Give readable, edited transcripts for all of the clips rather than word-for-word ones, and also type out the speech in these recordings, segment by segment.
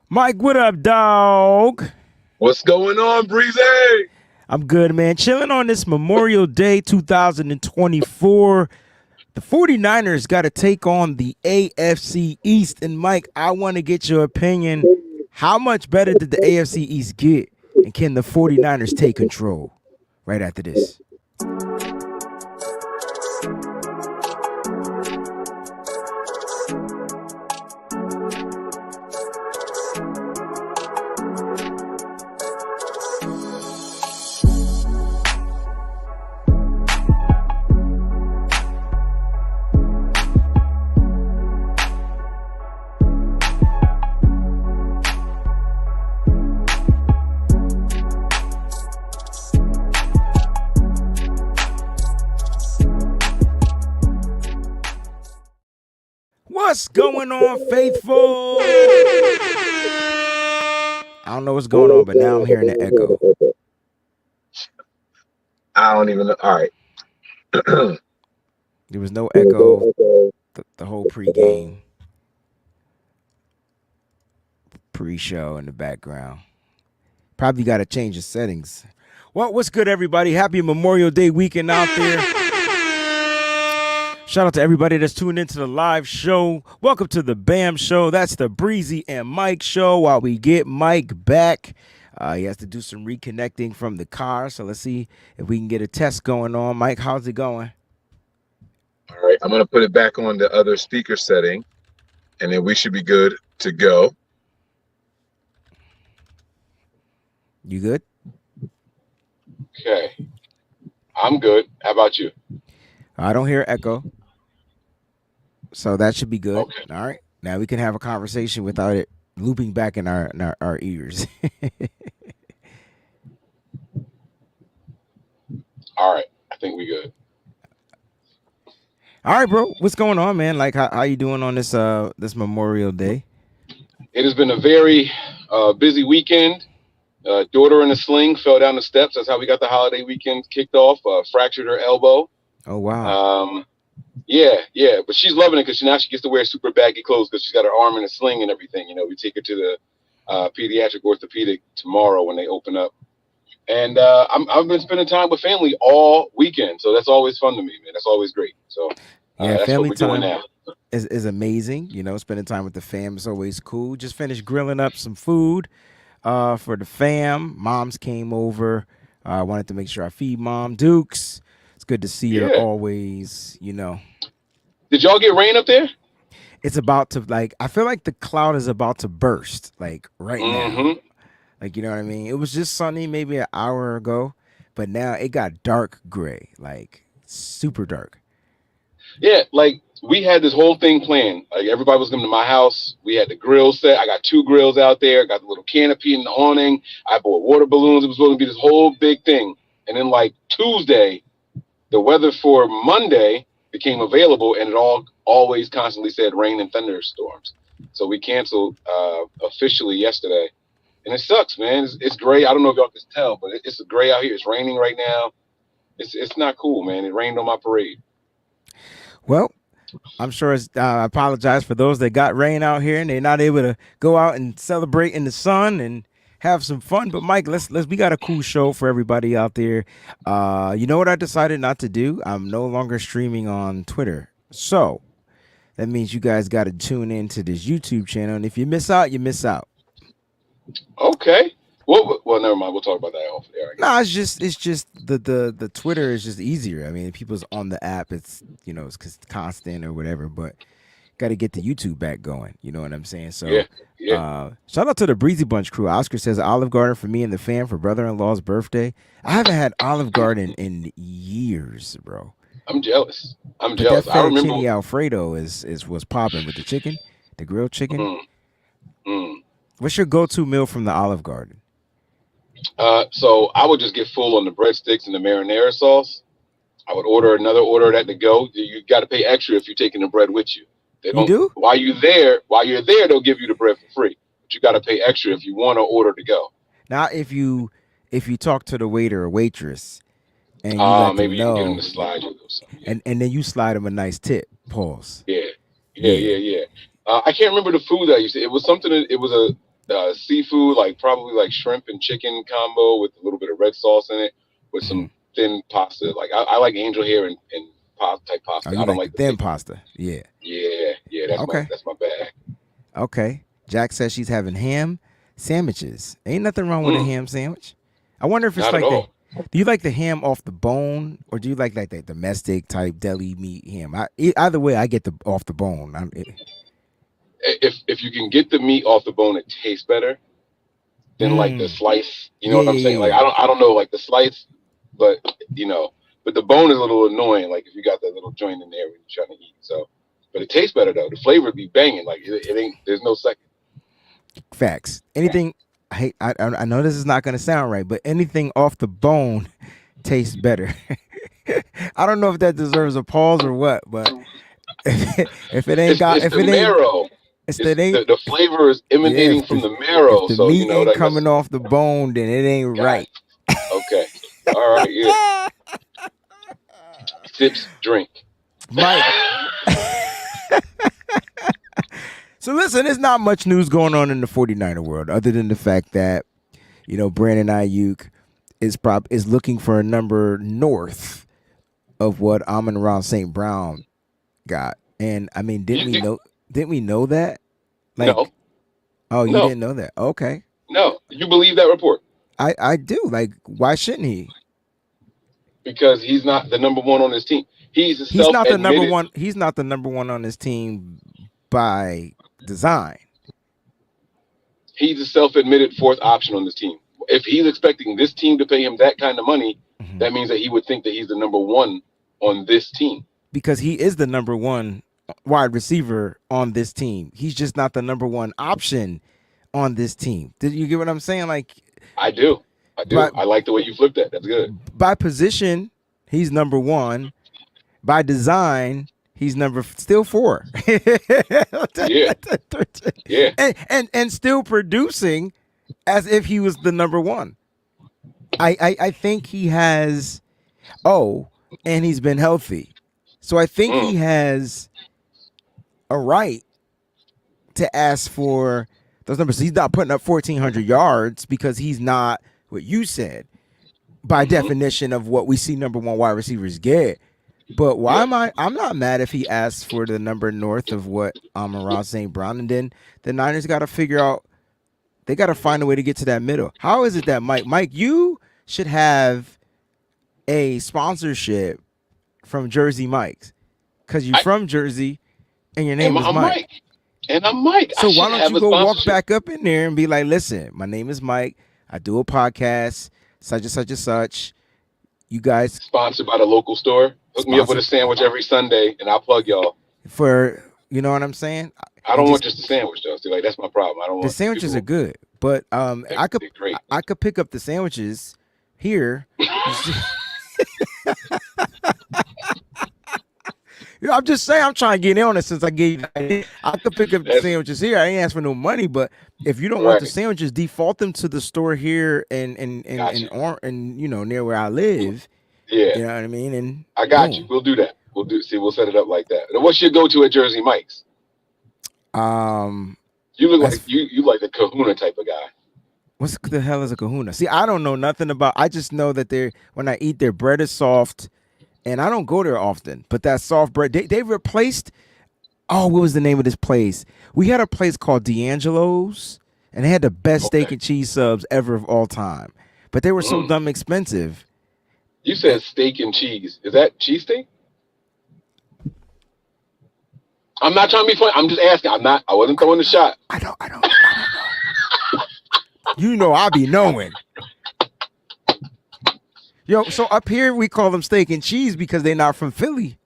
Mike, what up, dog? What's going on, Breezie? I'm good, man. Chilling on this Memorial Day 2024. The 49ers got to take on the AFC East. And, Mike, I want to get your opinion. How much better did the AFC East get? And can the 49ers take control right after this? What's going on, faithful? I don't know what's going on, but now I'm hearing the echo. I don't even know. All right. There was no echo the whole pre-show in the background. Probably got to change the settings. Well, what's good, everybody? Happy Memorial Day weekend out there. Shout out to everybody that's tuned into the live show. Welcome to the B.A.M show. That's the Breezie and Mike show. While we get Mike back, he has to do some reconnecting from the car. So let's see if we can get a test going on. Mike, how's it going? All right. I'm going to put it back on the other speaker setting, and then we should be good to go. You good? Okay. I'm good. How about you? I don't hear echo. So that should be good. Okay. All right. Now we can have a conversation without it looping back in our ears. All right. I think we good. All right, bro. What's going on, man? Like, how you doing on this Memorial Day? It has been a very busy weekend. Daughter in a sling fell down the steps. That's how we got the holiday weekend kicked off. Fractured her elbow. Oh, wow. Yeah. But she's loving it because now she gets to wear super baggy clothes because she's got her arm in a sling and everything. You know, we take her to the pediatric orthopedic tomorrow when they open up. And I've been spending time with family all weekend. So that's always fun to me, man. That's always great. So yeah, that's family what we're doing time now. is amazing. You know, spending time with the fam is always cool. Just finished grilling up some food for the fam. Moms came over. I wanted to make sure I feed Mom. Dukes. It's good to see her always, you know. Did y'all get rain up there? It's about to, like, I feel like the cloud is about to burst, like, right now. Like, you know what I mean? It was just sunny maybe an hour ago, but now it got dark gray, like, super dark. Yeah, like, we had this whole thing planned. Like, everybody was coming to my house. We had the grill set. I got 2 grills out there. Got the little canopy in the awning. I bought water balloons. It was supposed to be this whole big thing. And then, like, Tuesday, the weather for Monday became available, and it always constantly said rain and thunderstorms. So we canceled officially yesterday. And it sucks, man. It's gray. I don't know if y'all can tell, but it's gray out here. It's raining right now. It's not cool, man. It rained on my parade. Well, I'm sure I apologize for those that got rain out here and they're not able to go out and celebrate in the sun and have some fun. But Mike, we got a cool show for everybody out there. You know what I decided not to do? I'm no longer streaming on Twitter. So that means you guys got to tune into this YouTube channel. And if you miss out, you miss out. Okay. Well, never mind. We'll talk about that off air. No, it's just the Twitter is just easier. I mean, people's on the app. It's, you know, it's constant or whatever, but got to get the YouTube back going. You know what I'm saying? So, yeah. Shout out to the Breezy Bunch crew. Oscar says Olive Garden for me and the fam for brother-in-law's birthday. I haven't had Olive Garden in years, bro. I'm jealous. But that fettuccine Alfredo was popping with the chicken, the grilled chicken. What's your go-to meal from the Olive Garden? So I would just get full on the breadsticks and the marinara sauce. I would order another order of that to go. You got to pay extra if you're taking the bread with you. They don't. You do? While you're there, they'll give you the bread for free. But you got to pay extra if you want to order to go. Now, if you talk to the waiter or waitress, and you let maybe them know, you can give them the slide or something. Yeah. And then you slide them a nice tip. Pause. Yeah. I can't remember the food that I used to. It was something. It was seafood, like probably like shrimp and chicken combo with a little bit of red sauce in it, with some thin pasta. Like I like angel hair and type pasta. Oh, you I don't like like the thin pasta? Yeah. Yeah. Okay. That's my bag. Okay. Jack says she's having ham sandwiches. Ain't nothing wrong with a ham sandwich. I wonder if it's Not at like all. do you like the ham off the bone, or do you like the domestic type deli meat ham? Either way, I get the off the bone. If you can get the meat off the bone, it tastes better than like the slice. You know what I'm saying? Like Yeah. I don't know like the slice, but but the bone is a little annoying. Like if you got that little joint in there when you're trying to eat. So, but it tastes better though. The flavor be banging. Like it ain't. There's no second. Facts. Anything. I know this is not gonna sound right, but anything off the bone tastes better. I don't know if that deserves a pause or what, but if it ain't got, It's if the it ain't, marrow. it's that ain't. The flavor is emanating from the marrow. If the So meat ain't like coming off the bone, then it ain't right. Okay. All right. Yeah. Sips, drink. Mike. So listen, there's not much news going on in the 49er world other than the fact that, Brandon Aiyuk is looking for a number north of what Amon-Ra St. Brown got. And I mean, didn't we know that? Like, no. Oh, you No. didn't know that? Okay. No. You believe that report? I do. Like, why shouldn't he? Because he's not the number one on his team. He's not the number one. He's not the number one on his team by design. He's a self-admitted fourth option on this team. If he's expecting this team to pay him that kind of money, that means that he would think that he's the number one on this team. Because he is the number one wide receiver on this team. He's just not the number one option on this team. Did you get what I'm saying? Like, I do. I like the way you flipped that. That's good. By position, he's number one. By design, he's still 4. Yeah. Yeah. And still producing as if he was the number one. I think he has and he's been healthy. So I think he has a right to ask for those numbers. He's not putting up 1,400 yards because he's not what you said by definition of what we see number one wide receivers get. But I'm not mad if he asks for the number north of what Amon-Ra St. Brown, and then the Niners got to figure out, they got to find a way to get to that middle. How is it that Mike, you should have a sponsorship from Jersey Mike's because you're from Jersey and your name is Mike. And I'm Mike. So why don't you go walk back up in there and be like, listen, my name is Mike. I do a podcast, such and such and such. You guys sponsored by the local store. Hook me up with a sandwich every Sunday, and I'll plug y'all. For you know what I'm saying? I don't want just a sandwich though. See, like that's my problem. I don't want the sandwiches are good, but I could pick up the sandwiches here. I'm just saying, I'm trying to get in on it since I gave you. I could pick up the sandwiches here. I ain't ask for no money, but if you don't want the sandwiches, default them to the store here and near where I live. Yeah, you know what I mean. And I got you. We'll do that. We'll set it up like that. And what's your go-to at Jersey Mike's? You look like you like the Kahuna type of guy. What the hell is a Kahuna? See, I don't know nothing about. I just know that when I eat, their bread is soft. And I don't go there often, but that soft bread, they replaced, what was the name of this place? We had a place called D'Angelo's, and they had the best steak and cheese subs ever of all time. But they were so dumb expensive. You said steak and cheese. Is that cheesesteak? I'm not trying to be funny. I'm just asking. I wasn't throwing the shot. I don't know. You know I be knowing. Yo, so up here we call them steak and cheese because they're not from Philly.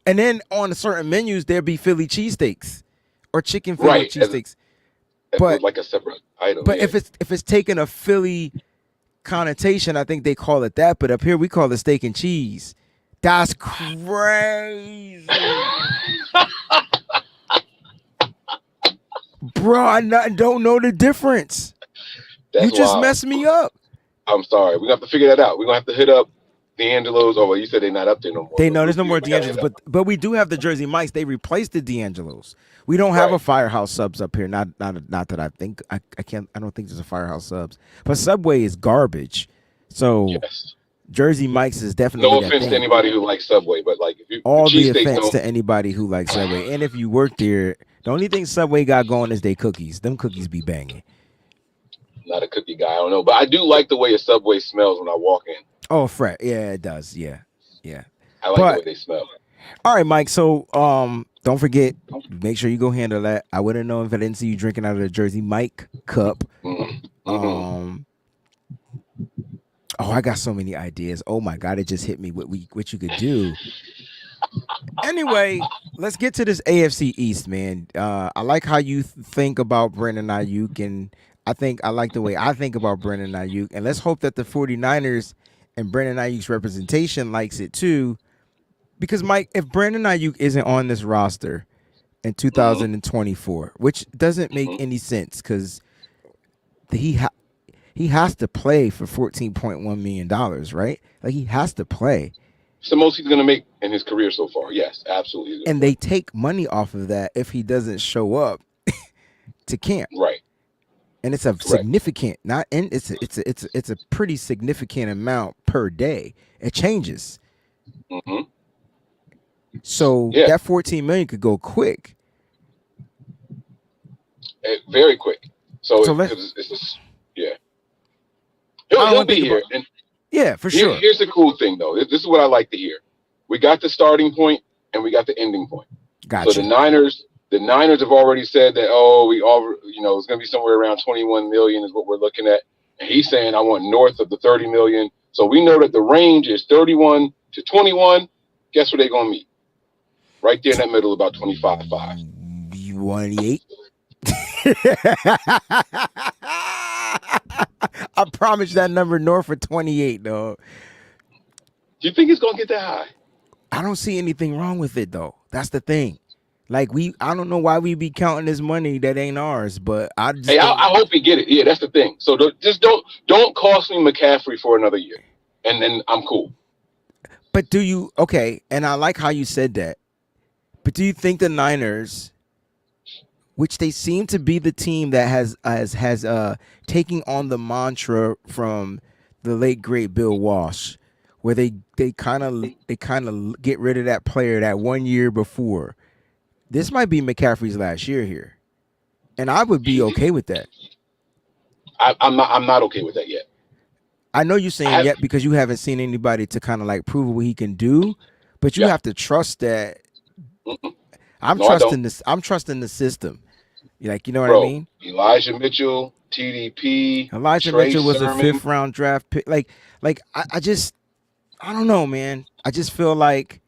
And then on certain menus, there'll be Philly cheesesteaks or chicken Philly cheesesteaks. But like a separate item. But if it's taking a Philly connotation, I think they call it that. But up here we call it steak and cheese. That's crazy. Bro, I don't know the difference. You just messed me up. I'm sorry. We're going to have to figure that out. We're going to have to hit up D'Angelo's. Oh, well, you said they're not up there no more. They know there's no more D'Angelo's, but we do have the Jersey Mikes. They replaced the D'Angelo's. We don't have a Firehouse Subs up here. Not that I think I don't think there's a Firehouse Subs. But Subway is garbage. So Jersey Mikes is definitely no offense to anybody who likes Subway, but like if you all the offense to anybody who likes Subway. And if you work there, the only thing Subway got going is they cookies. Them cookies be banging. Not a cookie guy, I don't know, but I do like the way a Subway smells when I walk in. Oh, Fred, yeah, it does, yeah. I like the way they smell. All right, Mike. So, don't forget, make sure you go handle that. I wouldn't know if I didn't see you drinking out of the Jersey Mike cup. Oh, I got so many ideas. Oh my God, it just hit me what you could do. Anyway, let's get to this AFC East, man. I like how you think about Brandon Aiyuk, and I like the way I think about Brandon Aiyuk, and let's hope that the 49ers and Brandon Aiyuk's representation likes it too. Because, Mike, if Brandon Aiyuk isn't on this roster in 2024, which doesn't make any sense because he has to play for $14.1 million, right? Like, he has to play. It's the most he's going to make in his career so far. Yes, absolutely. And they take money off of that if he doesn't show up to camp. Right. And it's a significant, it's a pretty significant amount per day. It changes. So that $14 million could go quick. Very quick. So he'll be here. And yeah, for sure. Here's the cool thing, though. This is what I like to hear. We got the starting point and we got the ending point. Gotcha. So the Niners have already said that, it's going to be somewhere around 21 million is what we're looking at. And he's saying, I want north of the 30 million. So we know that the range is 31 to 21. Guess where they're going to meet? Right there in that middle, about 25.5. 28. I promise that number north for 28, though. Do you think it's going to get that high? I don't see anything wrong with it, though. That's the thing. Like, I don't know why we be counting this money that ain't ours, but I hope we get it. Yeah, that's the thing. So just don't cost me McCaffrey for another year, and then I'm cool. But do you okay? And I like how you said that. But do you think the Niners, which they seem to be the team that has taking on the mantra from the late great Bill Walsh, where they kind of get rid of that player that 1 year before. This might be McCaffrey's last year here, and I would be okay with that. I'm not okay with that yet. I know you're saying yet because you haven't seen anybody to kind of like prove what he can do, but you have to trust that. I'm trusting the system. Like, you know what I mean? Elijah Mitchell, TDP. Elijah Mitchell was a 5th round draft pick. Like I don't know, man. I just feel like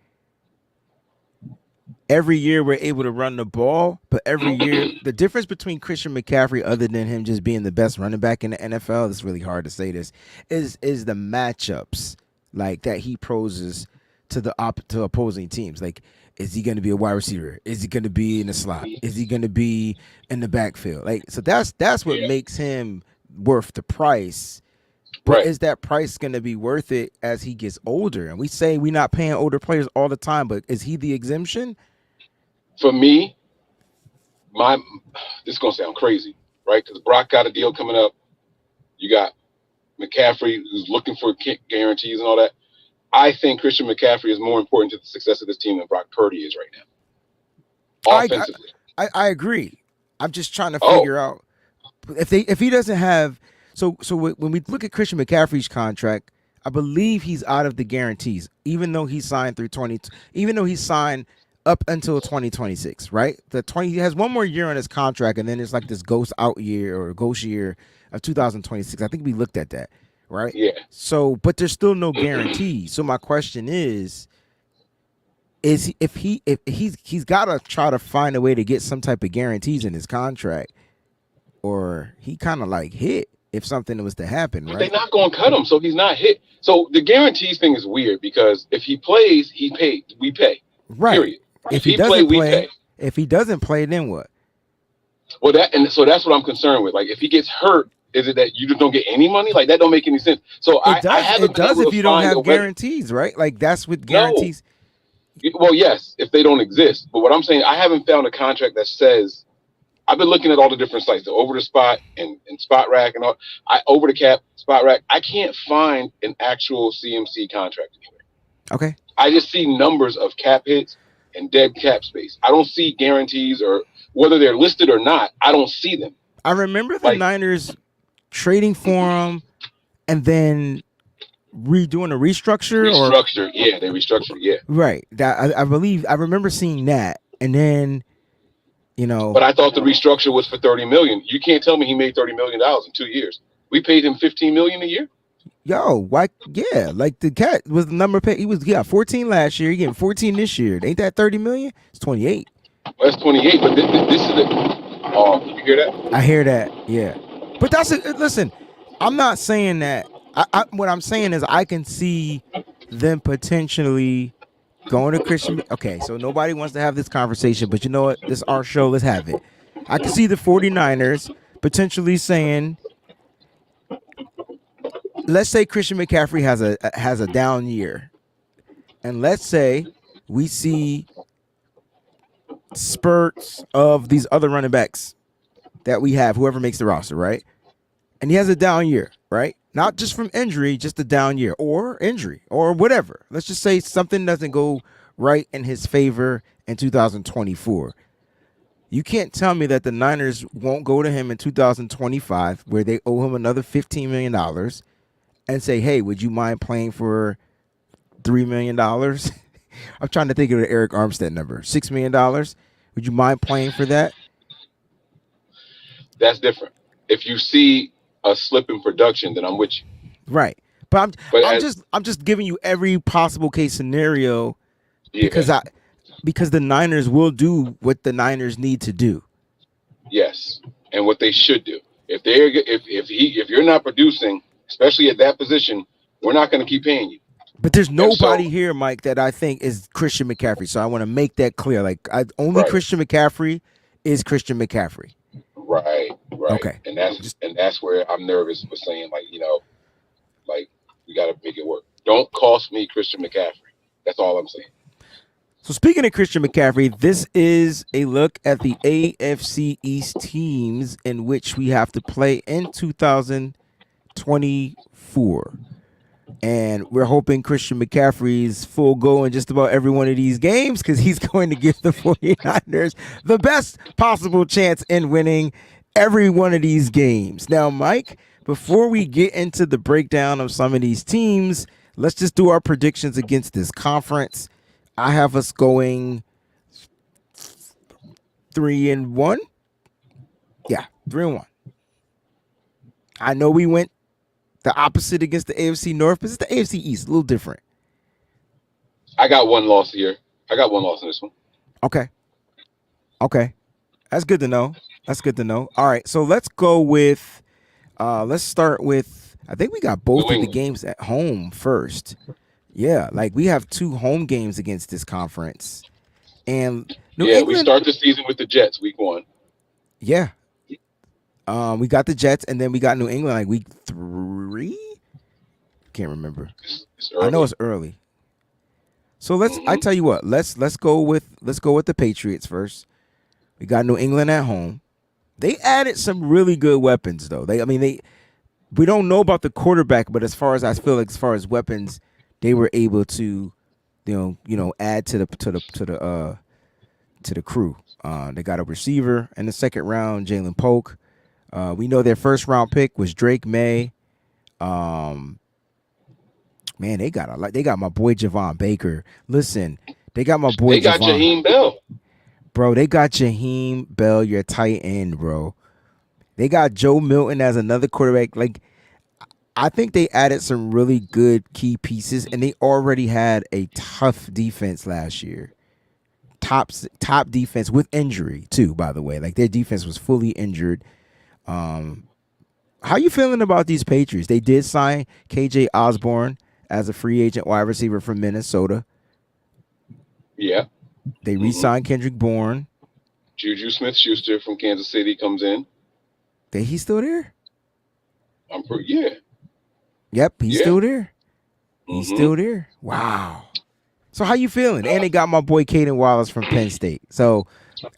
every year we're able to run the ball, but every year the difference between Christian McCaffrey, other than him just being the best running back in the NFL, it's really hard to say this, is the matchups like that he poses to opposing teams. Like, is he going to be a wide receiver? Is he going to be in the slot? Is he going to be in the backfield? Like, so that's what makes him worth the price. But is that price going to be worth it as he gets older? And we say we're not paying older players all the time, but is he the exemption? For me, this is going to sound crazy, right? Because Brock got a deal coming up. You got McCaffrey who's looking for guarantees and all that. I think Christian McCaffrey is more important to the success of this team than Brock Purdy is right now. Offensively. I agree. I'm just trying to figure out if he doesn't have so when we look at Christian McCaffrey's contract, I believe he's out of the guarantees, even though he signed up until 2026, right? He has one more year on his contract, and then there's like this ghost year of 2026. I think we looked at that, right? Yeah. So, but there's still no guarantee. So my question is he's got to try to find a way to get some type of guarantees in his contract, or he kind of like hit if something was to happen, right? They're not going to cut him, so he's not hit. So the guarantees thing is weird because if he plays, we pay. Right. Period. If he doesn't play, if he doesn't play, then what? Well, so that's what I'm concerned with. Like, if he gets hurt, Is it that you just don't get any money? Like that don't make any sense. So I haven't It been does able if to you don't find a have guarantees, right? Like that's with No. guarantees. Well, yes, if they don't exist. But what I'm saying, I haven't found a contract that says. I've been looking at all the different sites, the Over the Spot and Spot Rack and all. Over the Cap, Spot Rack. I can't find an actual CMC contract anywhere. Okay. I just see numbers of cap hits and dead cap space. I don't see guarantees or whether they're listed or not. I don't see them. I remember the Niners trading for him and then redoing a restructure. Yeah, they restructured. Yeah, right. That I believe I remember seeing that, and then. But I thought the restructure was for $30 million. You can't tell me he made $30 million in 2 years. We paid him $15 million a year. Yo, why? Yeah, like the cat was the number paid. He was 14 last year. He getting 14 this year. Ain't that 30 million? It's 28. Well, that's 28. But this is it. Oh, you hear that? I hear that. Yeah, but that's it. Listen, I'm not saying that. What I'm saying is I can see them potentially. Going to Christian. Okay, so nobody wants to have this conversation, but you know what? This is our show. Let's have it. I can see the 49ers potentially saying, let's say Christian McCaffrey has a down year. And let's say we see spurts of these other running backs that we have, whoever makes the roster, right? And he has a down year, right? Not just from injury, just a down year or injury or whatever. Let's just say something doesn't go right in his favor in 2024. You can't tell me that the Niners won't go to him in 2025 where they owe him another $15 million and say, hey, would you mind playing for $3 million? I'm trying to think of the Eric Armstead number. $6 million? Would you mind playing for that? That's different. If you see a slip in production, then I'm with you. Right. But I'm just giving you every possible case scenario because the Niners will do what the Niners need to do. Yes, and what they should do. If you're not producing, especially at that position, we're not going to keep paying you. But there's nobody here, Mike, that I think is Christian McCaffrey. So I want to make that clear. Like Christian McCaffrey is Christian McCaffrey. Right. Okay. And that's where I'm nervous with saying, like we got to make it work. Don't cost me Christian McCaffrey. That's all I'm saying. So speaking of Christian McCaffrey, this is a look at the AFC East teams in which we have to play in 2024. And we're hoping Christian McCaffrey's full go in just about every one of these games because he's going to give the 49ers the best possible chance in winning every one of these games. Now, Mike, before we get into the breakdown of some of these teams, let's just do our predictions against this conference. I have us going 3-1. Yeah, 3-1. I know we went the opposite against the AFC North, but it's the AFC East, a little different. I got one loss here. I got one loss in this one. Okay. That's good to know. All right, so let's go with let's start with, I think we got both of the games at home first. Yeah, like we have 2 home games against this conference. And New England, we start the season with the Jets week 1. Yeah. We got the Jets, and then we got New England like week 3. Can't remember. I know it's early. So I tell you what. Let's go with the Patriots first. We got New England at home. They added some really good weapons, though. We don't know about the quarterback, but as far as I feel like, as far as weapons, they were able to, add to the crew. They got a receiver in the second round, Jalen Polk. We know their first round pick was Drake May. Man, they got my boy Javon Baker. Listen, they got my boy. They got Jaheim Bell. Bro, they got Jaheim Bell, your tight end, bro. They got Joe Milton as another quarterback. Like, I think they added some really good key pieces, and they already had a tough defense last year. Top defense with injury too, by the way. Like, their defense was fully injured. How you feeling about these Patriots? They did sign KJ Osborne as a free agent wide receiver from Minnesota. Yeah. They re-signed Kendrick Bourne. Juju Smith-Schuster from Kansas City comes in. He's still there? Yeah. Yep, he's Yeah. still there. He's still there. Wow. So how you feeling? And they got my boy Caden Wallace from Penn State. So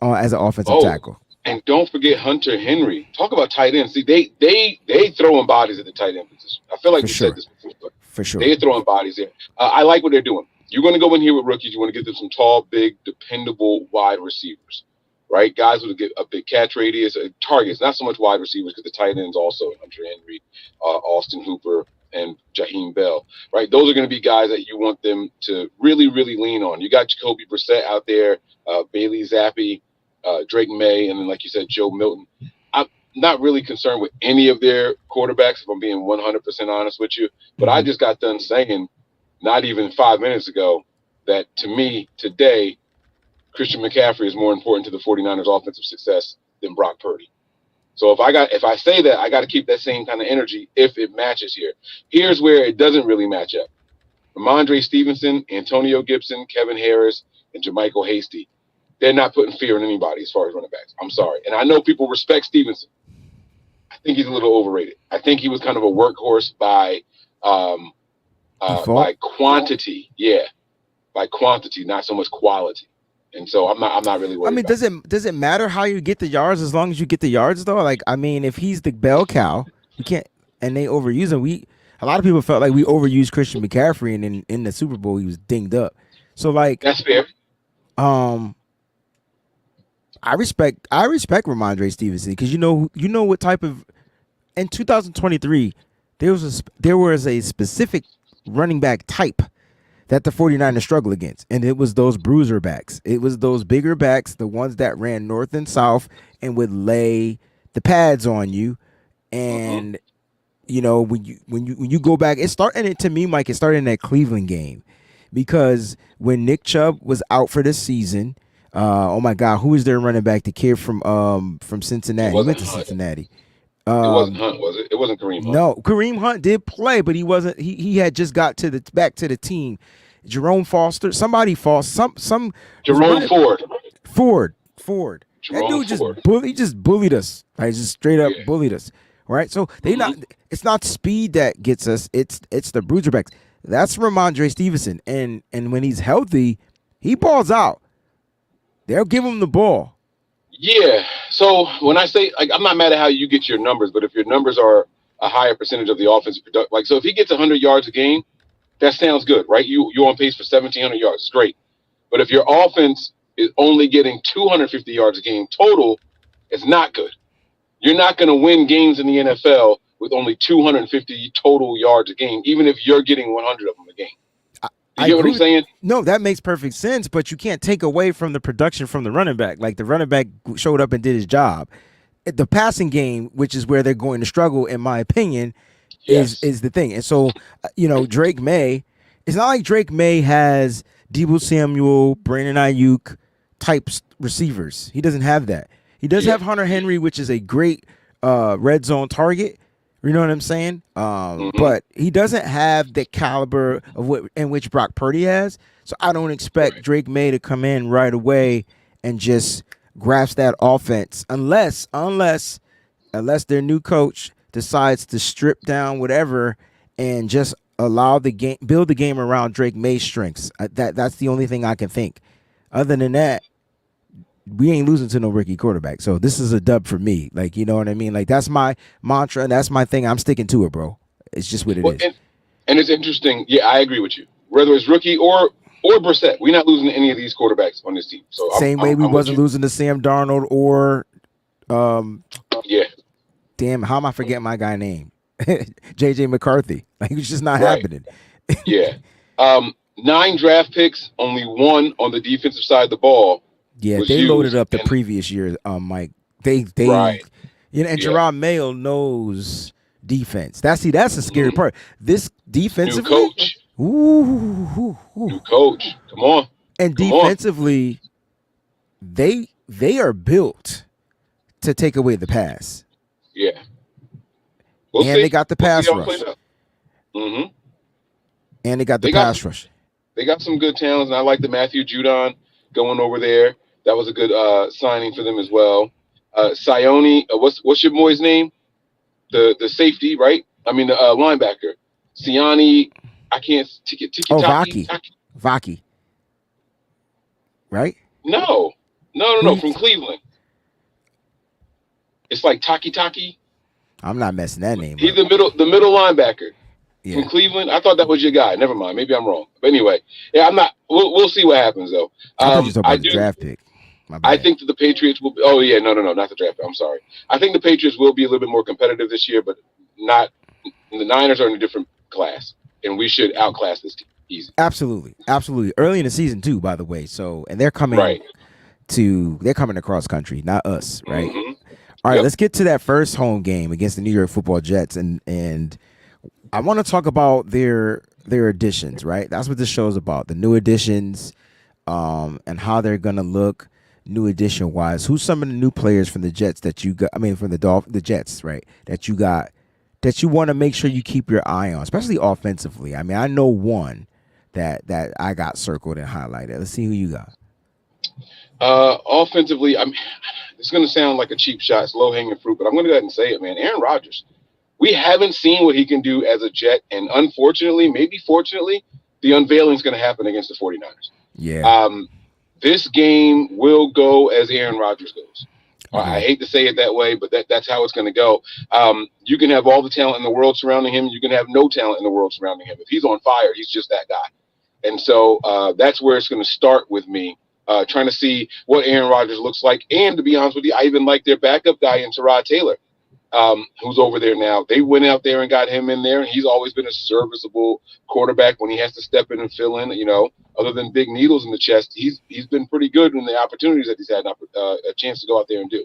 as an offensive tackle. And don't forget Hunter Henry. Talk about tight ends. See, they throwing bodies at the tight end position. I feel like said this before, but for sure. They're throwing bodies there. I like what they're doing. You're going to go in here with rookies. You want to get them some tall, big, dependable wide receivers, right? Guys with a big catch radius, targets, not so much wide receivers because the tight ends also, Hunter Henry, Austin Hooper, and Jaheim Bell, right? Those are going to be guys that you want them to really, really lean on. You got Jacoby Brissett out there, Bailey Zappi, Drake May, and then, like you said, Joe Milton. I'm not really concerned with any of their quarterbacks, if I'm being 100% honest with you. But I just got done saying, not even 5 minutes ago, that to me, today, Christian McCaffrey is more important to the 49ers offensive success than Brock Purdy. So if I say that, I got to keep that same kind of energy if it matches here. Here's where it doesn't really match up. Ramondre Stevenson, Antonio Gibson, Kevin Harris, and Jermichael Hasty. They're not putting fear in anybody as far as running backs. I'm sorry. And I know people respect Stevenson. I think he's a little overrated. I think he was kind of a workhorse by quantity. Yeah. By quantity, not so much quality. And so I'm not really worried. I mean, does it matter how you get the yards as long as you get the yards though? Like, I mean, if he's the bell cow, you can't, and they overuse him. A lot of people felt like we overused Christian McCaffrey, and in the Super Bowl he was dinged up. So like, that's fair. I respect Ramondre Stevenson because you know what type of, in 2023 there was a specific running back type that the 49ers struggle against, and it was those bruiser backs. It was those bigger backs, the ones that ran north and south and would lay the pads on you. And you know, when you go back, it to me, Mike, it started in that Cleveland game, because when Nick Chubb was out for the season, oh my God, who was their running back? The kid from Cincinnati. He went to Cincinnati. It wasn't Hunt, was it? It wasn't Kareem Hunt. No, Kareem Hunt did play, but he wasn't. He had just got back to the team. Jerome Foster, somebody false, some Jerome Ford. Ford. Jerome That dude Ford. he just bullied us. Right, just straight up bullied us. Right, so it's not speed that gets us. It's the bruiser backs. That's Ramondre Stevenson, and when he's healthy, he balls out. They'll give him the ball. Yeah. So when I say, like, I'm not mad at how you get your numbers, but if your numbers are a higher percentage of the offensive production, like, so if he gets 100 yards a game, that sounds good, right? You're on pace for 1,700 yards. It's great. But if your offense is only getting 250 yards a game total, it's not good. You're not going to win games in the NFL with only 250 total yards a game, even if you're getting 100 of them a game. You get what I'm saying? No, that makes perfect sense, but you can't take away from the production from the running back. Like, the running back showed up and did his job. The passing game, which is where they're going to struggle, in my opinion, is the thing. And so, you know, Drake May, it's not like Drake May has Deebo Samuel, Brandon Aiyuk type receivers. He doesn't have that. He does have Hunter Henry, which is a great red zone target. You know what I'm saying? But he doesn't have the caliber of which Brock Purdy has. So I don't expect Drake May to come in right away and just grasp that offense unless their new coach decides to strip down whatever and just allow the game, build the game around Drake May's strengths. That's the only thing I can think. Other than that, we ain't losing to no rookie quarterback. So this is a dub for me. Like, you know what I mean? Like, that's my mantra and that's my thing. I'm sticking to it, bro. It's just what it is. And it's interesting. Yeah, I agree with you. Whether it's rookie or Brissett, we're not losing to any of these quarterbacks on this team. So Same way we wasn't losing to Sam Darnold or damn, how am I forgetting my guy name? JJ McCarthy. Like, it's just not happening. 9 draft picks, only 1 on the defensive side of the ball. Yeah, they loaded up the previous year, Mike. They you know, and Jerome Mayo knows defense. That's the scary part. This defensively, new coach. New coach. Come on. And defensively, they are built to take away the pass. Yeah. And they got the pass rush. And they got the pass rush. They got some good talents, and I like the Matthew Judon going over there. That was a good signing for them as well. Sione, what's your boy's name? The safety, right? I mean, the linebacker. Siani, I can't. Tiki Vaki. Right? No. From Cleveland. It's like Taki. I'm not messing that name He's up. the middle linebacker Yeah. from Cleveland. I thought that was your guy. Never mind. Maybe I'm wrong. But anyway, yeah, I'm not. We'll see what happens though. I thought you talking about the draft pick. My bad. I think that the Patriots will be. Oh yeah, no, not the draft pick. I'm sorry. I think the Patriots will be a little bit more competitive this year, but not. The Niners are in a different class, and we should outclass this team easy. Absolutely. Early in the season too, by the way. So, and they're coming across country, not us, right? Mm-hmm. All right, let's get to that first home game against the New York Football Jets, and I want to talk about their additions, right? That's what this show is about, the new additions, and how they're gonna look new addition wise. Who's some of the new players from the Jets that you got? I mean, from the Jets, right? That you got that you want to make sure you keep your eye on, especially offensively. I mean, I know one that I got circled and highlighted. Let's see who you got. Offensively, it's going to sound like a cheap shot. It's low-hanging fruit, but I'm going to go ahead and say it, man. Aaron Rodgers. We haven't seen what he can do as a Jet, and unfortunately, maybe fortunately, the unveiling is going to happen against the 49ers. Yeah. This game will go as Aaron Rodgers goes. I hate to say it that way, but that's how it's going to go. You can have all the talent in the world surrounding him. You can have no talent in the world surrounding him. If he's on fire, he's just that guy. And so that's where it's going to start with me. Trying to see what Aaron Rodgers looks like. And to be honest with you, I even like their backup guy in Tyrod Taylor, who's over there now. They went out there and got him in there, and he's always been a serviceable quarterback when he has to step in and fill in. You know, other than big needles in the chest, he's been pretty good in the opportunities that he's had a chance to go out there and do.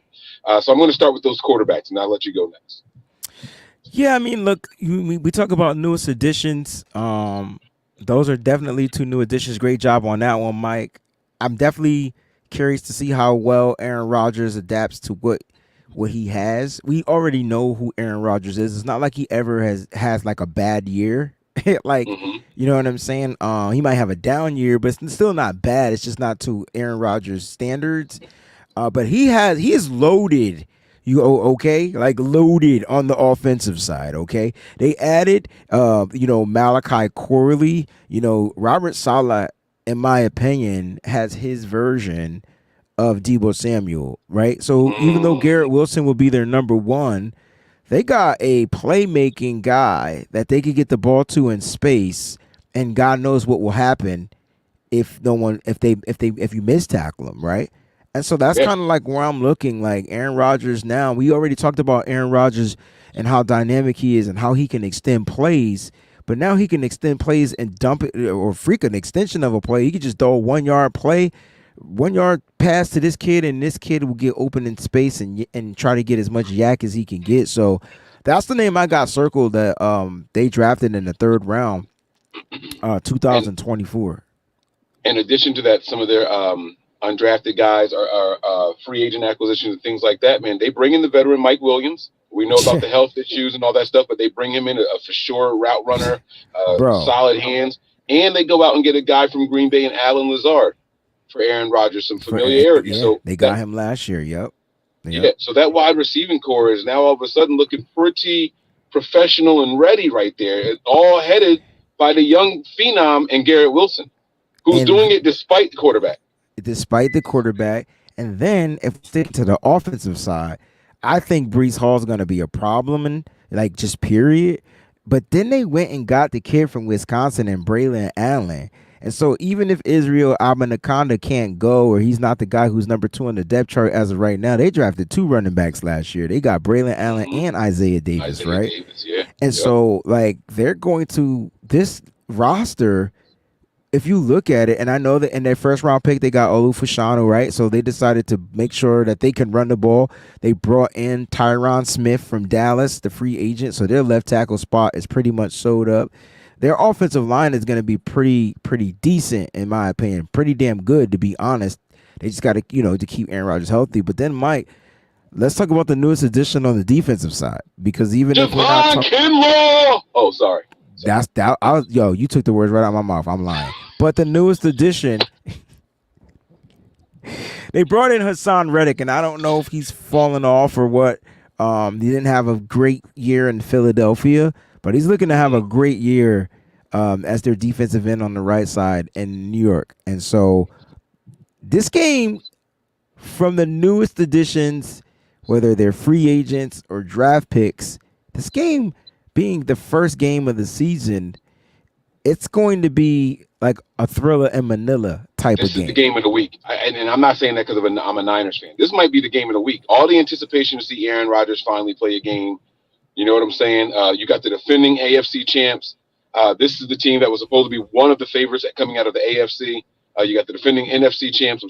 So I'm going to start with those quarterbacks, and I'll let you go next. Yeah, I mean, look, we talk about newest additions. Those are definitely two new additions. Great job on that one, Mike. I'm definitely curious to see how well Aaron Rodgers adapts to what he has. We already know who Aaron Rodgers is. It's not like he ever has like a bad year. Like, you know what I'm saying? He might have a down year, but it's still not bad. It's just not to Aaron Rodgers standards. But he is loaded. Okay? Like loaded on the offensive side, okay? They added Malachi Corley, Robert Saleh, in my opinion, has his version of Deebo Samuel, right? So even though Garrett Wilson will be their number one, they got a playmaking guy that they could get the ball to in space, and God knows what will happen if you miss tackle him, right? And so that's kind of like where I'm looking. Like Aaron Rodgers now, we already talked about Aaron Rodgers and how dynamic he is and how he can extend plays. But now he can extend plays and dump it or freak an extension of a play. He could just throw a 1 yard play, 1 yard pass to this kid, and this kid will get open in space and try to get as much yak as he can get. So that's the name I got circled that they drafted in the third round, 2024. In addition to that, some of their undrafted guys are free agent acquisitions and things like that. Man, they bring in the veteran Mike Williams. We know about the health issues and all that stuff, but they bring him in a for sure route runner, solid hands, and they go out and get a guy from Green Bay and Alan Lazard for Aaron Rodgers, some familiarity. So they got him last year. Yep. Yeah. So that wide receiving core is now all of a sudden looking pretty professional and ready right there. It's all headed by the young phenom and Garrett Wilson, who's doing it despite the quarterback. And then if we stick to the offensive side, I think Breece Hall is going to be a problem, and like just period. But then they went and got the kid from Wisconsin and Braylon Allen. And so even if Israel Abanaconda can't go, or he's not the guy who's number 2 on the depth chart as of right now, they drafted 2 running backs last year. They got Braylon Allen and Isaiah Davis, right? And so like they're going to this roster. If you look at it, and I know that in their first round pick, they got Olu Fashanu, right? So they decided to make sure that they can run the ball. They brought in Tyron Smith from Dallas, the free agent. So their left tackle spot is pretty much sewed up. Their offensive line is going to be pretty decent, in my opinion. Pretty damn good, to be honest. They just got to, to keep Aaron Rodgers healthy. But then, Mike, let's talk about the newest addition on the defensive side. Because even if we're not Kinlaw! Oh, sorry. You took the words right out of my mouth. I'm lying. But the newest addition, they brought in Hassan Reddick, and I don't know if he's fallen off or what. He didn't have a great year in Philadelphia, but he's looking to have a great year as their defensive end on the right side in New York. And so this game, from the newest additions, whether they're free agents or draft picks, this game being the first game of the season, it's going to be like a Thriller in Manila type This of is game. the game of the week. And I'm not saying that because I'm a Niners fan. This might be the game of the week. All the anticipation to see Aaron Rodgers finally play a game. You know what I'm saying? You got the defending AFC champs. This is the team that was supposed to be one of the favorites coming out of the AFC. You got the defending NFC champs,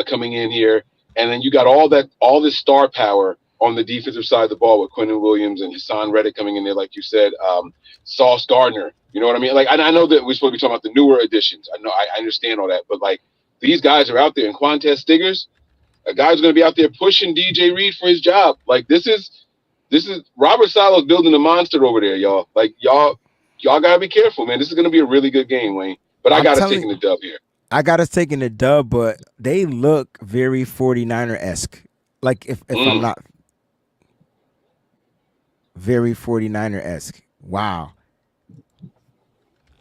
coming in here. And then you got all this star power on the defensive side of the ball with Quentin Williams and Hassan Reddick coming in there, like you said, Sauce Gardner. You know what I mean? Like, I know that we're supposed to be talking about the newer additions. I understand all that, but like these guys are out there, and Quantez Stiggers, a guy's going to be out there pushing DJ Reed for his job. Like this is Robert Sala's building a monster over there, y'all. Like y'all gotta be careful, man. This is going to be a really good game, Wayne. But I got us taking the dub here. I got us taking the dub, but they look very 49er-esque. Like if I'm not very 49er-esque. Wow.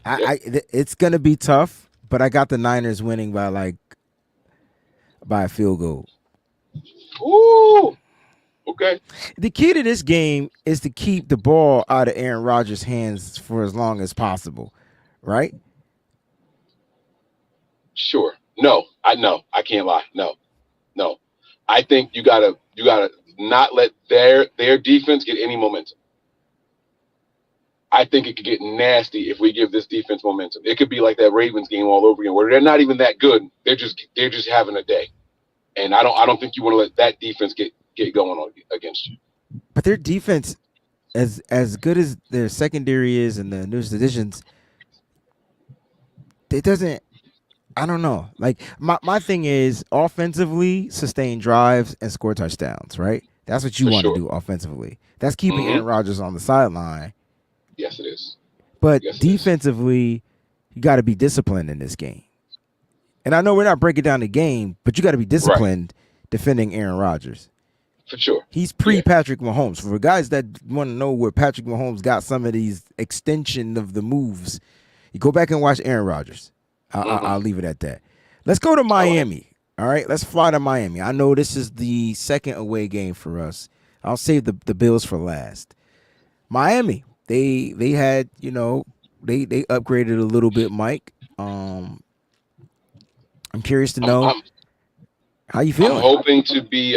It's gonna be tough, but I got the Niners winning by a field goal. Ooh. Okay. The key to this game is to keep the ball out of Aaron Rodgers' hands for as long as possible, right? Sure. No, I can't lie. No. I think you gotta not let their defense get any momentum. I think it could get nasty if we give this defense momentum. It could be like that Ravens game all over again, where they're not even that good. They're just having a day, and I don't think you want to let that defense get going on against you. But their defense, as good as their secondary is and the newest additions, it doesn't. I don't know. Like my thing is offensively sustain drives and score touchdowns. Right. That's what you want to do offensively. That's keeping Aaron Rodgers on the sideline. Yes, it is. But defensively, you got to be disciplined in this game. And I know we're not breaking down the game, but you got to be disciplined defending Aaron Rodgers. For sure. He's pre-Patrick Mahomes. For guys that want to know where Patrick Mahomes got some of these extension of the moves, you go back and watch Aaron Rodgers. I'll leave it at that. Let's go to Miami. All right, let's fly to Miami. I know this is the second away game for us. I'll save the Bills for last. Miami. They had, they upgraded a little bit, Mike. I'm curious to know how you feeling. I'm hoping to be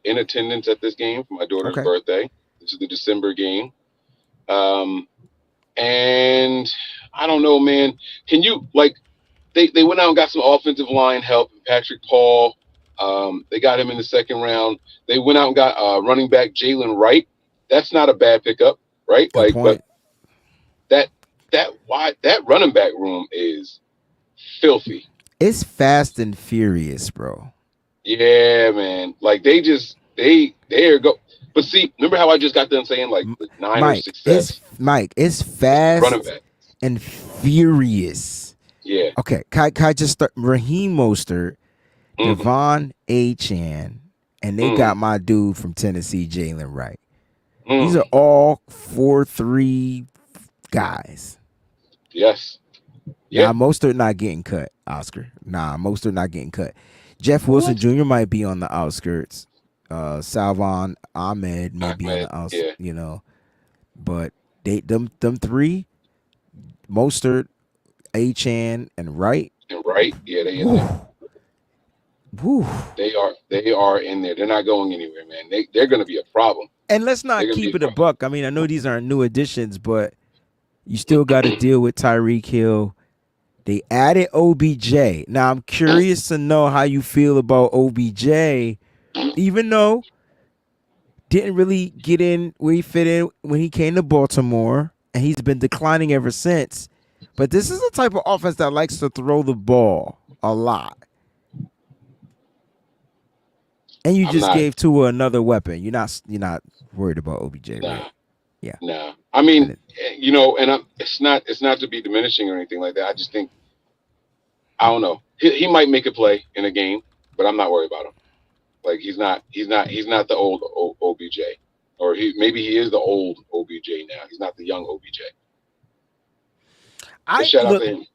in attendance at this game for my daughter's birthday. This is the December game. And I don't know, man. Can you they went out and got some offensive line help. Patrick Paul, they got him in the second round. They went out and got running back Jalen Wright. That's not a bad pickup. Right, Good point. But that running back room is filthy. It's fast and furious, bro. Yeah, man. Like they go. But see, remember how I just got done saying like the Niners success? It's fast running back and furious. Yeah. Okay, can I just start? Raheem Mostert, Devon Achane, and they got my dude from Tennessee, Jalen Wright. These are all 4-3 guys. Yes. Yeah. Nah, Mostert not getting cut, Oscar. Nah, Mostert not getting cut. Jeff Wilson Jr. might be on the outskirts. Salvon Ahmed may be on the outskirts, But them three, Mostert, Achane, and Wright. And Wright, yeah, they in there. Woo. They are in there. They're not going anywhere, man. They're going to be a problem. And let's not keep it a buck. I mean, I know these aren't new additions, but you still got to deal with Tyreek Hill. They added OBJ. Now, I'm curious to know how you feel about OBJ, even though didn't really get in where he fit in when he came to Baltimore, and he's been declining ever since. But this is a type of offense that likes to throw the ball a lot. And you just gave Tua another weapon. You're not worried about OBJ, right? Yeah. No. I mean, and it's not to be diminishing or anything like that. I just think, I don't know. He might make a play in a game, but I'm not worried about him. Like he's not the old OBJ. Or maybe he is the old OBJ now. He's not the young OBJ. Shout out to him.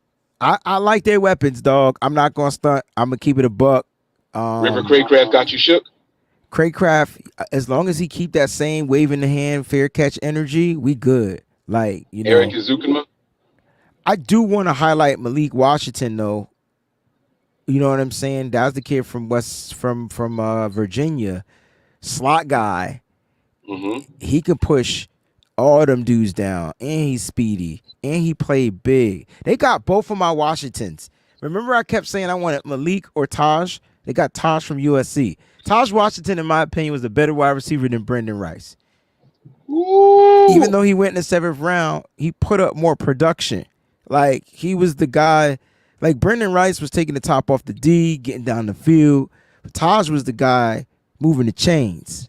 I like their weapons, dog. I'm not gonna stunt. I'm gonna keep it a buck. River Craycraft got you shook. Craycraft, as long as he keep that same waving the hand, fair catch energy, we good. Like, you know, Eric Izukuma. I do want to highlight Malik Washington though. You know what I'm saying? That was the kid from Virginia, slot guy. Mm-hmm. He can push all them dudes down, and he's speedy, and he played big. They got both of my Washingtons. Remember, I kept saying I wanted Malik or Taj. They got Taj from USC. Taj Washington, in my opinion, was a better wide receiver than Brendan Rice. Ooh. Even though he went in the 7th round, he put up more production. Like, he was the guy. Like, Brendan Rice was taking the top off the D, getting down the field. But Taj was the guy moving the chains.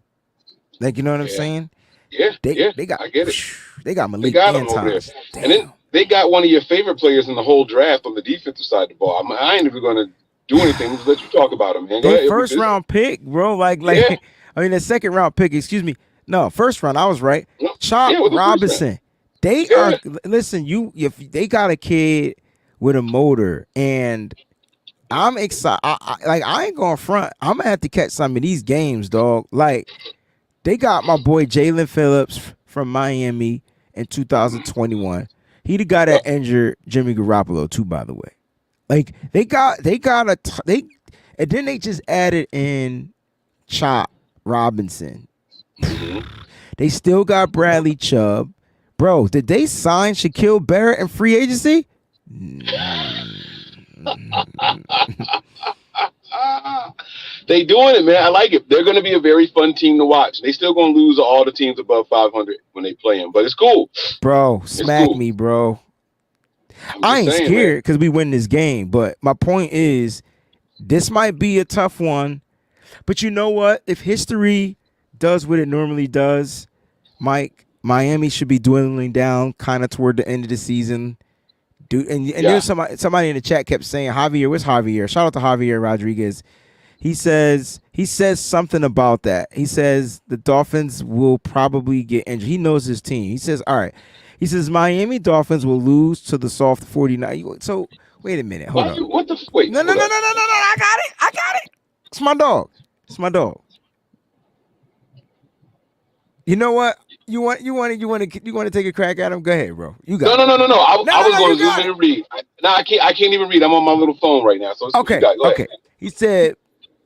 Like, you know what I'm saying? Yeah, they got, I get it. They got Malik him and over there. Taj. And then they got one of your favorite players in the whole draft on the defensive side of the ball. I ain't even going to do anything. Just let you talk about him, man. Go ahead. First round pick, bro. Like, yeah. I mean, the second round pick. Excuse me. No, first round. I was right. Chop Robinson. They are. Listen, if they got a kid with a motor, and I'm excited. I ain't going front. I'm gonna have to catch some of these games, dog. Like, they got my boy Jalen Phillips from Miami in 2021. He the guy that injured Jimmy Garoppolo too, by the way. Like, and then they just added in Chop Robinson. They still got Bradley Chubb. Bro, did they sign Shaquille Barrett in free agency? They doing it, man. I like it. They're going to be a very fun team to watch. They still going to lose all the teams above 500 when they play them, but it's cool. Bro, smack me, bro. I ain't scared because we win this game, but my point is this might be a tough one. But you know what? If history does what it normally does, Mike, Miami should be dwindling down kind of toward the end of the season. Dude, and there's somebody in the chat kept saying, Javier, where's Javier? Shout out to Javier Rodriguez. He says something about that. He says the Dolphins will probably get injured. He knows his team. He says, all right. He says Miami Dolphins will lose to the soft 49. So wait a minute. Hold on. What the wait? No. I got it. It's my dog. You know what? You want to take a crack at him? Go ahead, bro. You got no. I was going to zoom in and read. I can't even read. I'm on my little phone right now. So okay. He said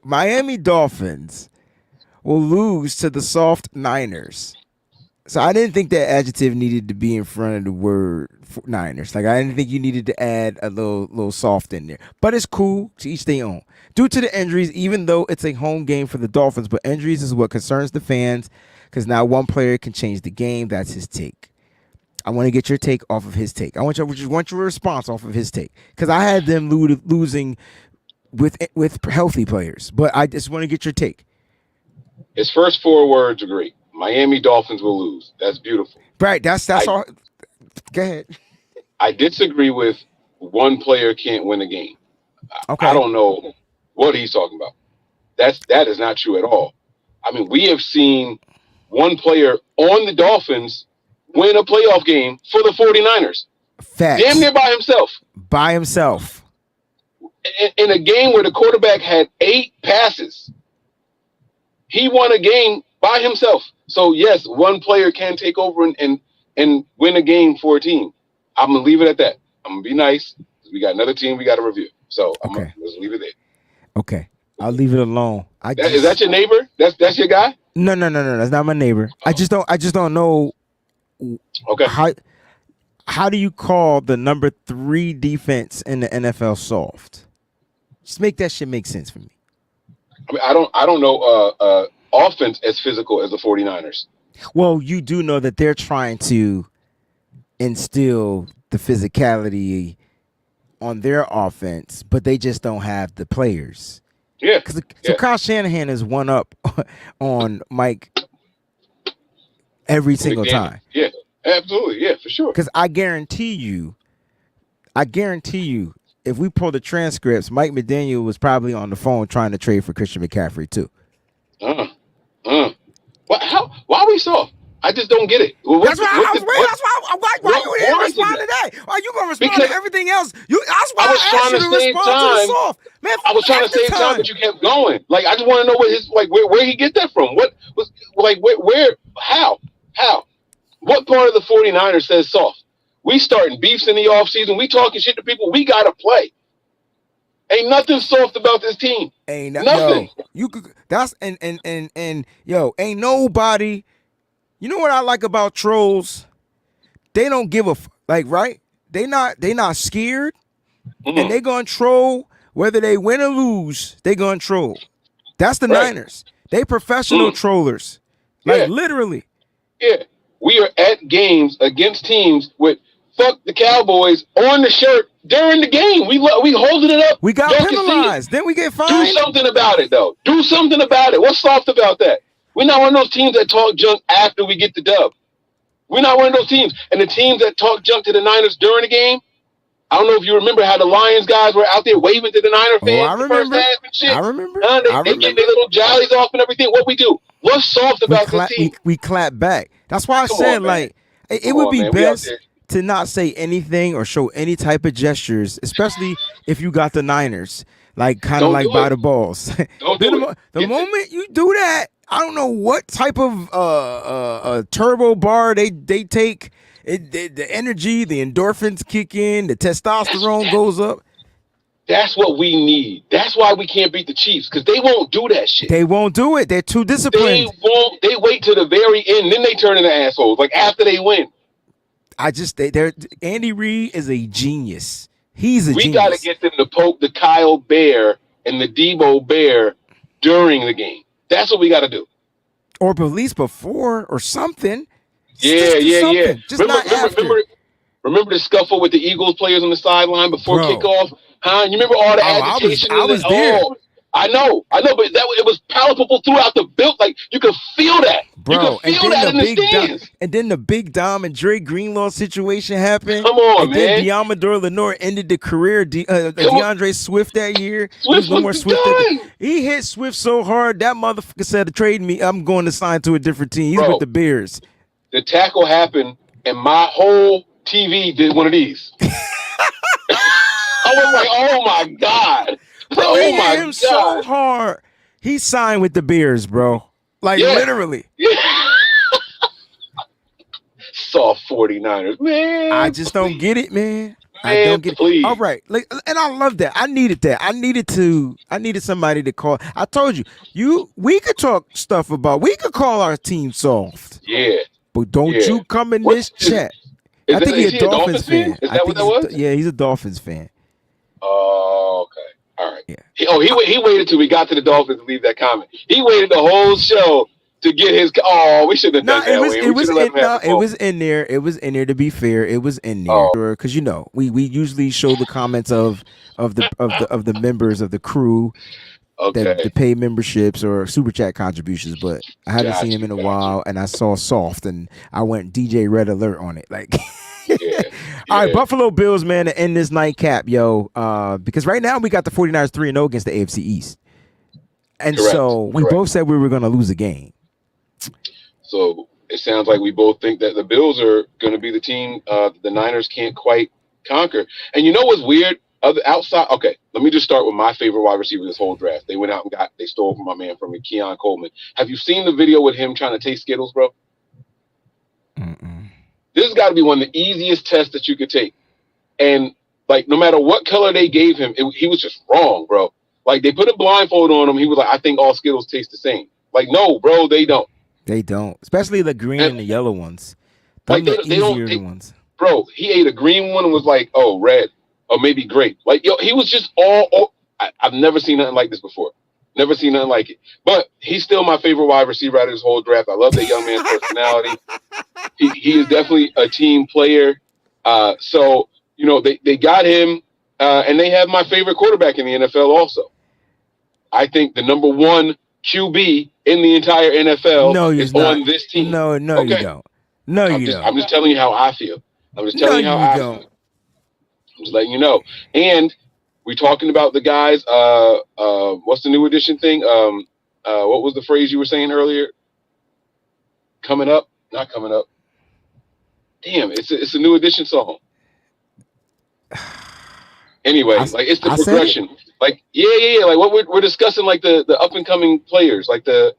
Miami Dolphins will lose to the soft Niners. So I didn't think that adjective needed to be in front of the word Niners. Like, I didn't think you needed to add a little soft in there. But it's cool. To each their own. Due to the injuries, even though it's a home game for the Dolphins, but injuries is what concerns the fans because now one player can change the game. That's his take. I want to get your take off of his take. I want your response off of his take because I had them losing with healthy players, but I just want to get your take. His first 4 words agree. Miami Dolphins will lose. That's beautiful. Right. That's all. Go ahead. I disagree with one player can't win a game. Okay. I don't know what he's talking about. That is not true at all. I mean, we have seen one player on the Dolphins win a playoff game for the 49ers. Facts. Damn near by himself. In a game where the quarterback had 8 passes. He won a game by himself. So, yes, one player can take over and win a game for a team. I'm going to leave it at that. I'm going to be nice. We got another team we got to review. So, let's leave it there. Okay. I'll leave it alone. Is that your neighbor? That's your guy? No. That's not my neighbor. I just don't know. Okay. How do you call the number 3 defense in the NFL soft? Just make that shit make sense for me. I mean, I don't know offense as physical as the 49ers. Well, you do know that they're trying to instill the physicality on their offense, but they just don't have the players. Yeah. So Kyle Shanahan is one up on Mike every single time. Yeah, absolutely. Yeah, for sure. Because I guarantee you, if we pull the transcripts, Mike McDaniel was probably on the phone trying to trade for Christian McCaffrey too. Why are we we soft? I just don't get it. That's why you didn't respond to that. Why you gonna respond to everything else? That's why I asked you to respond to the soft. Man, I was trying to save time, but you kept going. Like, I just want to know what his where he get that from. What was like where how? What part of the 49ers says soft? We starting beefs in the offseason. We talking shit to people. We gotta play. Ain't nothing soft about this team. Ain't nothing. Yo, you could. That's and yo, ain't nobody. You know what I like about trolls? They don't give a right? They not scared, and they gonna troll whether they win or lose. They gonna troll. That's the Niners. They professional trollers, literally. Yeah, we are at games against teams with "fuck the Cowboys" on the shirt during the game. We holding it up. We got penalized. Then we get fined. Do something about it, though. Do something about it. What's soft about that? We're not one of those teams that talk junk after we get the dub. We're not one of those teams. And the teams that talk junk to the Niners during the game, I don't know if you remember how the Lions guys were out there waving to the Niner fans the first half and shit. I remember. They get their little jollies off and everything. What we do? What's soft about this team? We clap back. That's why I said, it would be best to not say anything or show any type of gestures, especially if you got the Niners, kind of by the balls. The moment you do that, I don't know what type of turbo bar they take. The energy, the endorphins kick in, the testosterone goes up. That's what we need. That's why we can't beat the Chiefs, because they won't do that shit. They won't do it. They're too disciplined. They wait to the very end, then they turn into assholes, after they win. Andy Reid is a genius. He's a genius. We got to get them to poke the Kyle Bear and the Debo Bear during the game. That's what we got to do. Or at least before or something. Yeah. Just not after. Remember the scuffle with the Eagles players on the sideline before kickoff? Huh? You remember all the agitation? I was there. I know, but it was palpable throughout the build. You could feel that. Bro, you could feel that in the stands. And then the Big Dom and Dre Greenlaw situation happened. Come on, and then Diamador Lenore ended the career of DeAndre Swift that year. Swift was done. He hit Swift so hard, that motherfucker said, trade me. I'm going to sign to a different team. He's with the Bears. The tackle happened, and my whole TV did one of these. I was like, oh, my God. Bro, he hit him so hard. He signed with the Bears, bro. Literally. Yeah. Soft 49ers, man. I just don't get it, man. I don't get it. All right. And I love that. I needed that. I needed somebody to call. I told you, we could talk stuff about, we could call our team soft. Yeah. But don't you come in this chat. I think he's a Dolphins fan. Is that what that was? Yeah, he's a Dolphins fan. Oh, okay. All right. Yeah. He waited till we got to the Dolphins to leave that comment. He waited the whole show to get his. Oh, we shouldn't have done that. It was in there. It was in there. To be fair, it was in there because we usually show the comments of the members of the crew that pay memberships or super chat contributions. But I haven't seen him in a while, and I saw soft, and I went DJ Red Alert on it. All right, Buffalo Bills, man, to end this nightcap, yo. Because right now we got the 49ers 3-0 against the AFC East. And so we both said we were going to lose a game. So it sounds like we both think that the Bills are going to be the team the Niners can't quite conquer. And you know what's weird? Okay, let me just start with my favorite wide receiver this whole draft. They went out and they stole from my man from me, Keon Coleman. Have you seen the video with him trying to taste Skittles, bro? This has got to be one of the easiest tests that you could take. And, no matter what color they gave him, he was just wrong, bro. They put a blindfold on him. He was like, I think all Skittles taste the same. No, bro, they don't. They don't. Especially the green and the yellow ones. They don't. Ones. Bro, he ate a green one and was like, oh, red. Or maybe grape. He was just I've never seen nothing like this before. Never seen nothing like it. But he's still my favorite wide receiver out of this whole draft. I love that young man's personality. He is definitely a team player. So, they got him, and they have my favorite quarterback in the NFL also. I think the number one QB in the entire NFL is on this team. No, you don't. No, you don't. I'm just telling you how I feel. I'm just telling you how I feel. I'm just letting you know. And we're talking about the guys. What's the new edition thing? What was the phrase you were saying earlier? Not coming up. Damn, it's a new edition song. Anyway, like it's the progression. Like yeah. Like what we're discussing, like the up and coming players, like it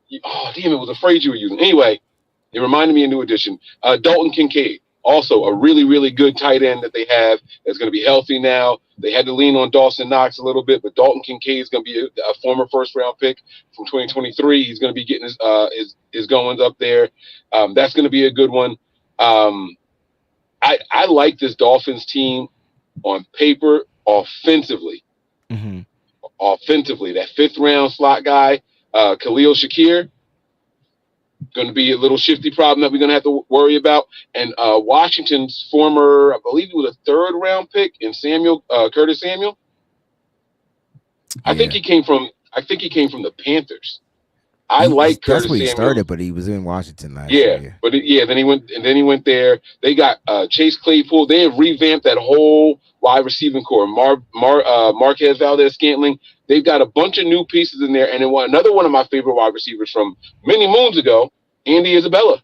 was a phrase you were using. Anyway, it reminded me of New Edition. Dalton Kincaid, also a really, really good tight end that they have that's going to be healthy now. They had to lean on Dawson Knox a little bit, but Dalton Kincaid is going to be a former first-round pick from 2023. He's going to be getting his goings up there. That's going to be a good one. I like this Dolphins team on paper offensively. Mm-hmm. Offensively, that fifth-round slot guy, Khalil Shakir, going to be a little shifty problem that we're going to have to worry about. And Washington's former, I believe he was a third-round pick in Curtis Samuel. I think he came from the Panthers. Like Curtis Samuel. That's where he started, but he was in Washington last year. But then he went there. They got Chase Claypool. They have revamped that whole wide receiving core. Marquez Valdez-Scantling. They've got a bunch of new pieces in there. And then another one of my favorite wide receivers from many moons ago, Andy Isabella.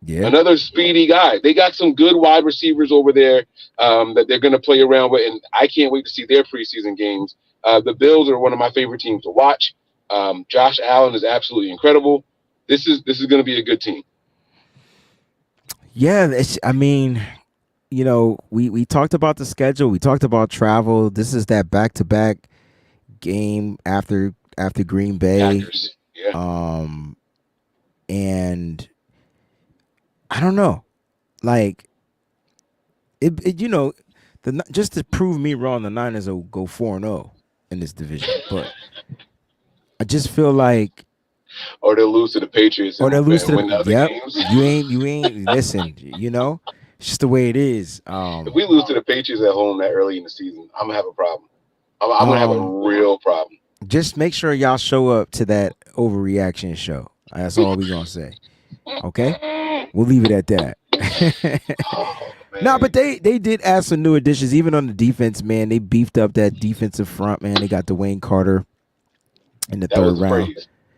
Yeah. Another speedy guy. They got some good wide receivers over there that they're going to play around with, and I can't wait to see their preseason games. The Bills are one of my favorite teams to watch. Josh Allen is absolutely incredible. This is going to be a good team. Yeah, we talked about the schedule. We talked about travel. This is that back-to-back game after Green Bay. Packers. Yeah. And I don't know, like just to prove me wrong, the Niners will go 4-0 in this division, but I just feel like, or they'll lose to the Patriots, or they'll lose to the games. You ain't listen. It's just the way it is. If we lose to the Patriots at home that early in the season, I'm gonna have a problem. I'm gonna have a real problem. Just make sure y'all show up to that overreaction show. That's all we gonna say. Okay, we'll leave it at that. But they did add some new additions, even on the defense. Man, they beefed up that defensive front. Man, they got Dwayne Carter in the third round.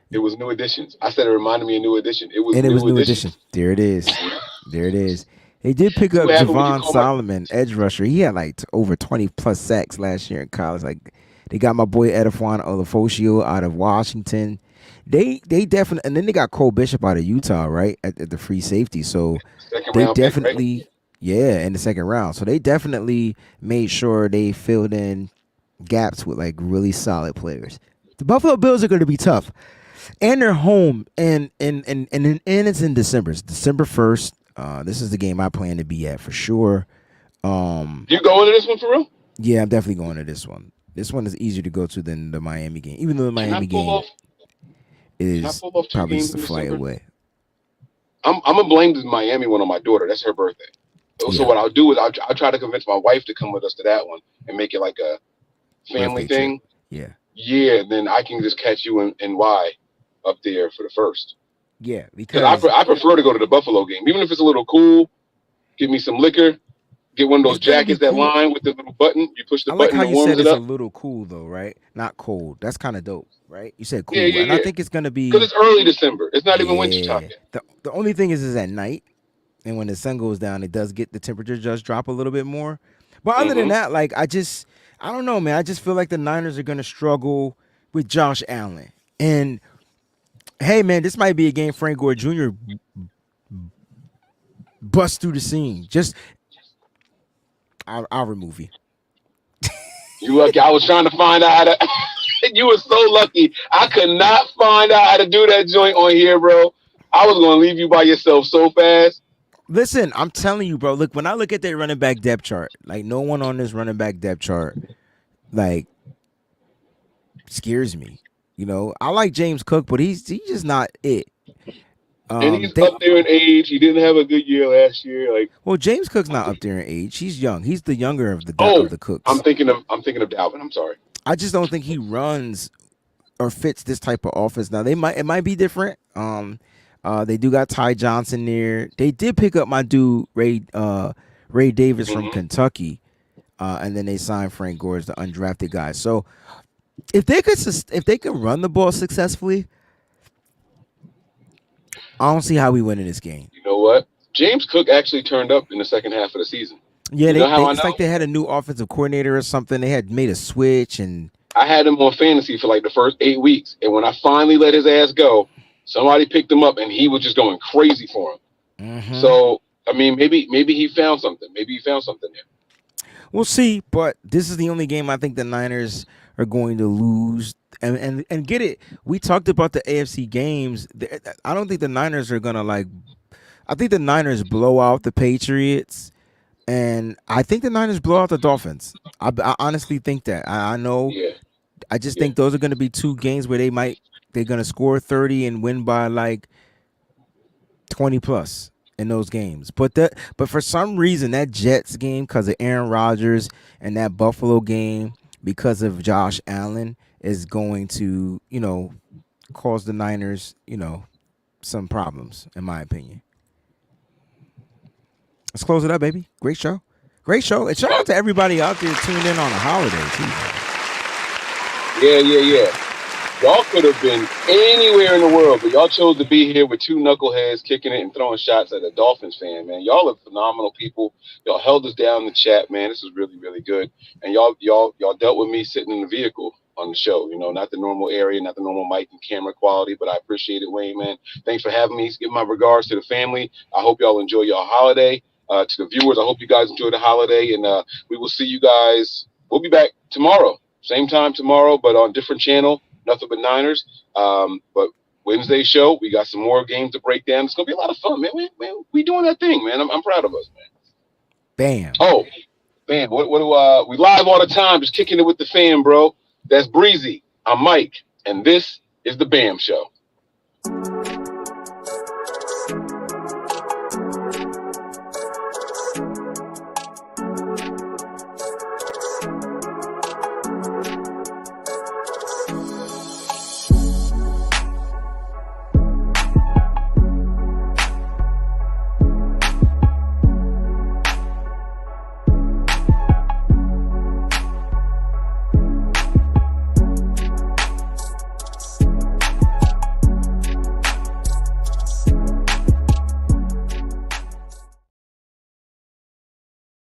It was new additions. I said it reminded me of New Edition. It was new addition. There it is. They did pick up Javon Solomon, edge rusher. He had like over 20 plus sacks last year in college. Like, they got my boy Edifon Olafosio out of Washington. They definitely, and then they got Cole Bishop out of Utah, right, at the free safety. So they definitely, pick, right? In the second round. So they definitely made sure they filled in gaps with like really solid players. The Buffalo Bills are going to be tough, and they're home, and it's in December. It's December 1st. This is the game I plan to be at for sure. You going to this one for real? Yeah, I'm definitely going to this one. This one is easier to go to than the Miami game, even though the Miami game is probably just a flight away. I'm gonna blame the Miami one on my daughter. That's her birthday. So what I'll do is I'll try to convince my wife to come with us to that one and make it like a family thing. Trip. Yeah. Then I can just catch you in Y up there for the first. Yeah, because I prefer to go to the Buffalo game, even if it's a little cool. Give me some liquor. Get one of those jackets that line with the little button. You push the button and warms it up. I like how you said it's a little cool though, right? Not cold. That's kind of dope, right? You said cool. Yeah. And I think it's going to be... Because it's early December. It's not even winter time yet. The only thing is at night. And when the sun goes down, it does get the temperature just drop a little bit more. But other than that, like, I don't know, man. I just feel like the Niners are going to struggle with Josh Allen. And, hey, man, this might be a game Frank Gore Jr. busts through the scene. I'll remove you. You lucky. I was trying to find out how to. You were so lucky. I could not find out how to do that joint on here, bro. I was going to leave you by yourself so fast. Listen, I'm telling you, bro. Look, when I look at their running back depth chart, like no one on this running back depth chart, like scares me. I like James Cook, but he's just not it. And he's up there in age. He didn't have a good year last year. Well, James Cook's not up there in age. He's young. He's the younger of the Cooks. I'm thinking of Dalvin. I'm sorry. I just don't think he runs or fits this type of offense. Now it might be different. They do got Ty Johnson there. They did pick up my dude Ray Davis from Kentucky, and then they signed Frank Gore as the undrafted guy. So if they could run the ball successfully, I don't see how we win in this game. You know what? James Cook actually turned up in the second half of the season. Yeah, You know how I it's know? like they had a new offensive coordinator or something. They had made a switch, and I had him on fantasy for like the first 8 weeks, and when I finally let his ass go, somebody picked him up, and he was just going crazy for him. So, I mean, maybe he found something. Maybe he found something there. We'll see. But this is the only game I think the Niners are going to lose. And get it. We talked about the AFC games. I don't think the Niners are gonna like. I think the Niners blow out the Patriots, and I think the Niners blow out the Dolphins. I honestly think that. I know. Yeah. I just think those are going to be two games where they're going to score 30 and win by like 20 plus in those games. But for some reason that Jets game, because of Aaron Rodgers, and that Buffalo game because of Josh Allen, is going to, cause the Niners, some problems, in my opinion. Let's close it up, baby. Great show. Great show. And shout out to everybody out there tuned in on a holiday, too. Yeah. Y'all could have been anywhere in the world, but y'all chose to be here with two knuckleheads kicking it and throwing shots at a Dolphins fan, man. Y'all are phenomenal people. Y'all held us down in the chat, man. This is really, really good. And y'all dealt with me sitting in the vehicle on the show, not the normal area, not the normal mic and camera quality, but I appreciate it, Wayne, man. Thanks for having me. Give my regards to the family. I hope y'all enjoy your holiday. To the viewers, I hope you guys enjoy the holiday, and we will see you guys. We'll be back tomorrow, same time tomorrow, but on different channel. Nothing but Niners. But Wednesday show, we got some more games to break down. It's gonna be a lot of fun, man. We doing that thing, man. I'm proud of us, man. Bam. Oh, man. What do we live all the time, just kicking it with the fam, bro. That's Breezy. I'm Mike, and this is the B.A.M. Show.